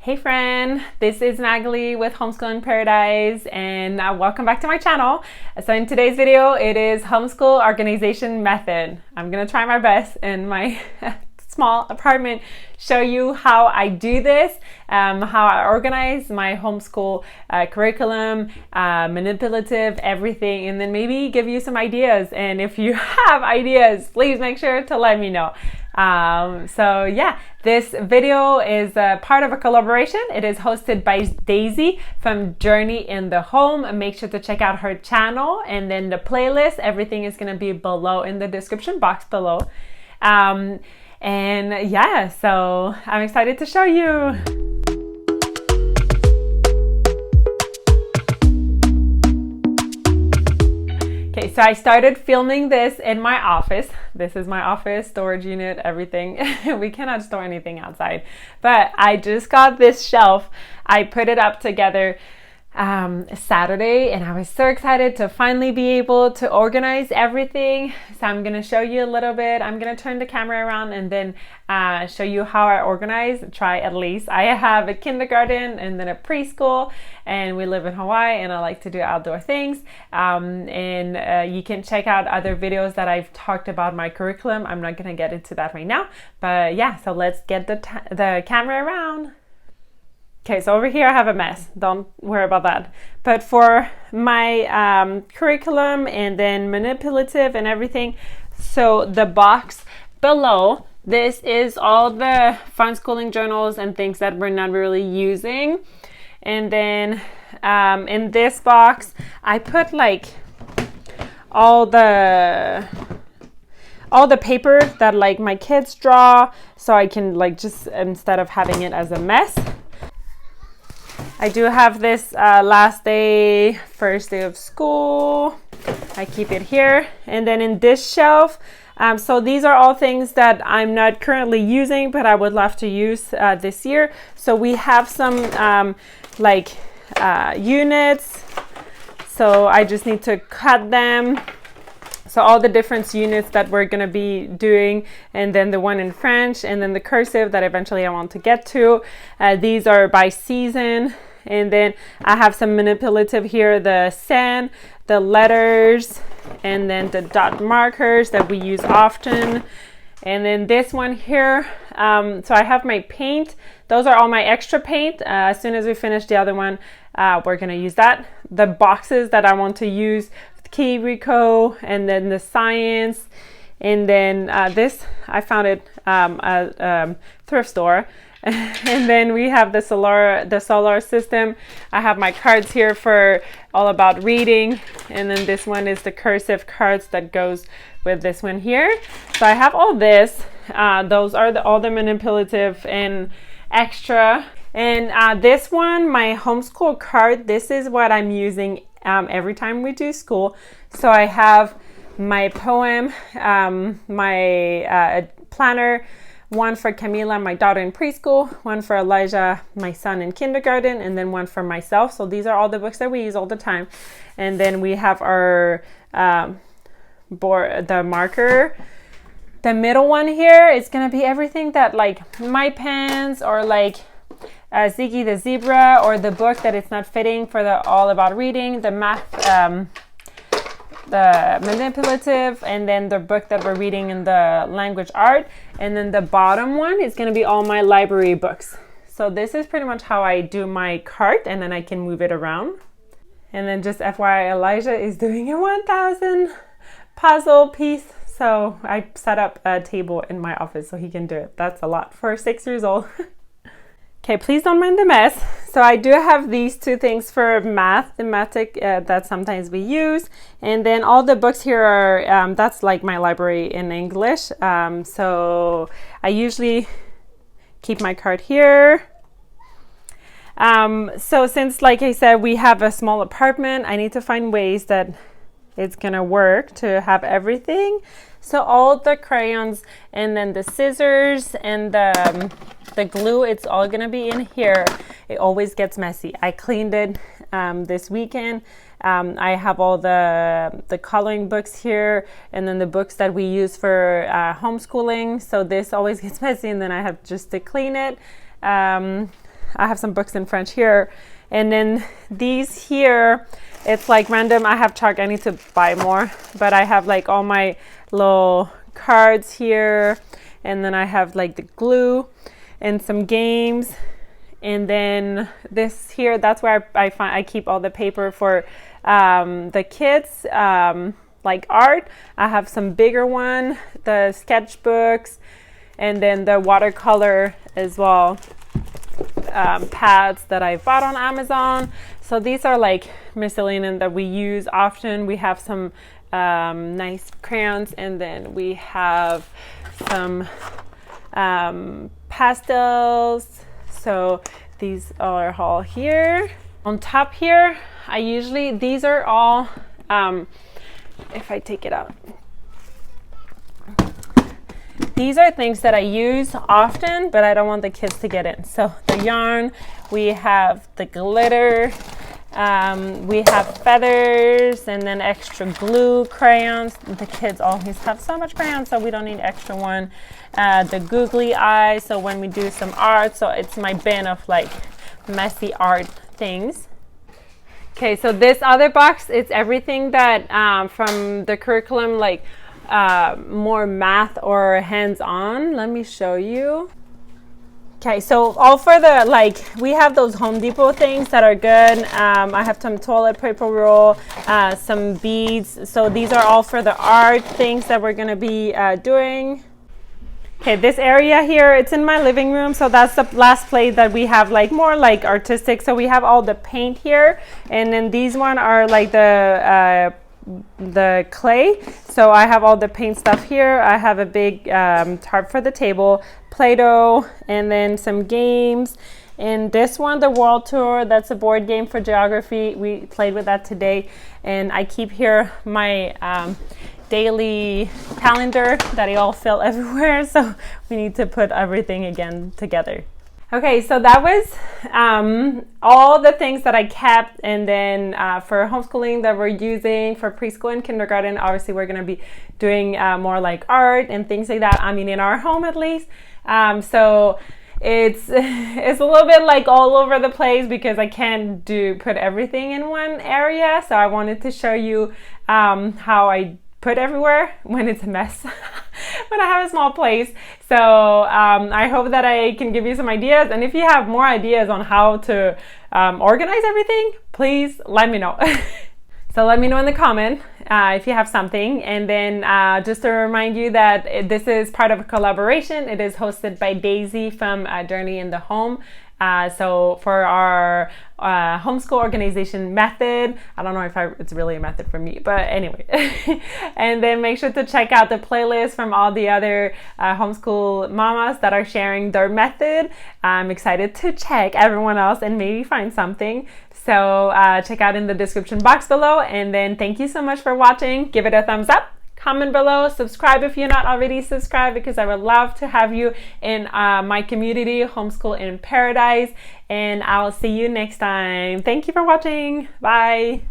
Hey friend, this is Natalie with Homeschooling Paradise and welcome back to my channel. So in today's video, it is homeschool organization method. I'm gonna try my best in my small apartment, show you how I do this, how I organize my homeschool curriculum, manipulative, everything, and then maybe give you some ideas. And if you have ideas, please make sure to let me know. So yeah, this video is a part of a collaboration. It is hosted by Daisy from Journey in the Home. Make sure to check out her channel, and then the playlist, everything is going to be below in the description box below. And yeah, so I'm excited to show you. Okay, so I started filming this in my office. This is my office, storage unit, everything. We cannot store anything outside. But I just got this shelf. I put it up together Saturday, and I was so excited to finally be able to organize everything. So I'm gonna show you a little bit. I'm gonna turn the camera around and then show you how I organize. Try at least. I have a kindergarten and then a preschool, and we live in Hawaii, and I like to do outdoor things. You can check out other videos that I've talked about my curriculum. I'm not gonna get into that right now, but yeah, so let's get the camera around. Okay, so over here I have a mess. Don't worry about that. But for my curriculum and then manipulative and everything, so the box below, this is all the fun schooling journals and things that we're not really using. And then in this box, I put like all the paper that like my kids draw, so I can like just, instead of having it as a mess. I do have this last day, first day of school. I keep it here. And then in this shelf, so these are all things that I'm not currently using, but I would love to use this year. So we have some units. So I just need to cut them. So all the different units that we're going to be doing, and then the one in French, and then the cursive that eventually I want to get to. These are by season. And then I have some manipulative here, the sand, the letters, and then the dot markers that we use often. And then this one here, so I have my paint. Those are all my extra paint. As soon as we finish the other one, we're going to use that. The boxes that I want to use, Rico, and then the science, and then this I found it at a thrift store. And then we have the solar system. I have my cards here for all about reading, and then this one is the cursive cards that goes with this one here. So I have all this. Those are all the manipulative and extra. And this one, my homeschool card, this is what I'm using every time we do school. So I have my poem, my planner, one for Camila, my daughter in preschool, one for Elijah, my son in kindergarten, and then one for myself. So these are all the books that we use all the time. And then we have our board, the marker. The middle one here is going to be everything that like my pens, or like Ziggy the Zebra, or the book that it's not fitting for the all about reading, the math, the manipulative, and then the book that we're reading in the language art. And then the bottom one is going to be all my library books. So this is pretty much how I do my cart, and then I can move it around. And then just FYI, Elijah is doing a 1000 puzzle piece. So I set up a table in my office so he can do it. That's a lot for 6 years old. Okay, please don't mind the mess. So I do have these two things for thematic that sometimes we use. And then all the books here are, that's like my library in English. So I usually keep my card here. So since, like I said, we have a small apartment, I need to find ways that it's gonna work to have everything. So all the crayons, and then the scissors, and the glue, it's all gonna be in here. It always gets messy. I cleaned it this weekend. I have all the coloring books here, and then the books that we use for homeschooling. So this always gets messy, and then I have just to clean it. I have some books in French here. And then these here, it's like random. I have chalk. I need to buy more. But I have like all my little cards here. And then I have like the glue and some games. And then this here, that's where I keep all the paper for the kids, like art. I have some bigger one, the sketchbooks, and then the watercolor as well, pads that I bought on Amazon. So these are like miscellaneous that we use often. We have some nice crayons, and then we have some pastels. So these are all here. On top here, these are all, if I take it out, these are things that I use often, but I don't want the kids to get in. So the yarn, we have the glitter, we have feathers, and then extra glue, crayons. The kids always have so much crayons, so we don't need extra one. The googly eyes, so when we do some art, so it's my bin of like messy art things. Okay, so this other box, it's everything that from the curriculum, like more math or hands-on. Let me show you. Okay, so all for the, like, we have those Home Depot things that are good. I have some toilet paper roll, some beads. So these are all for the art things that we're gonna be doing. Okay, this area here, it's in my living room, so that's the last place that we have like more like artistic. So we have all the paint here, and then these one are like the clay. So I have all the paint stuff here. I have a big tarp for the table, Play-Doh, and then some games. And this one, the World Tour, that's a board game for geography. We played with that today. And I keep here my daily calendar that I all fill everywhere, so we need to put everything again together. Okay, so that was all the things that I kept, and then for homeschooling that we're using for preschool and kindergarten. Obviously we're going to be doing more like art and things like that, I mean in our home at least. So it's a little bit like all over the place because I can't put everything in one area. So I wanted to show you how I put everywhere when it's a mess, when I have a small place. So I hope that I can give you some ideas. And if you have more ideas on how to organize everything, please let me know. So let me know in the comment if you have something. And then just to remind you that this is part of a collaboration. It is hosted by Daisy from Journey in the Home. So for our homeschool organization method, I don't know if it's really a method for me, but anyway. And then make sure to check out the playlist from all the other homeschool mamas that are sharing their method. I'm excited to check everyone else and maybe find something. So check out in the description box below. And then thank you so much for watching. Give it a thumbs up. Comment below, subscribe if you're not already subscribed, because I would love to have you in my community, Homeschool in Paradise. And I'll see you next time. Thank you for watching. Bye.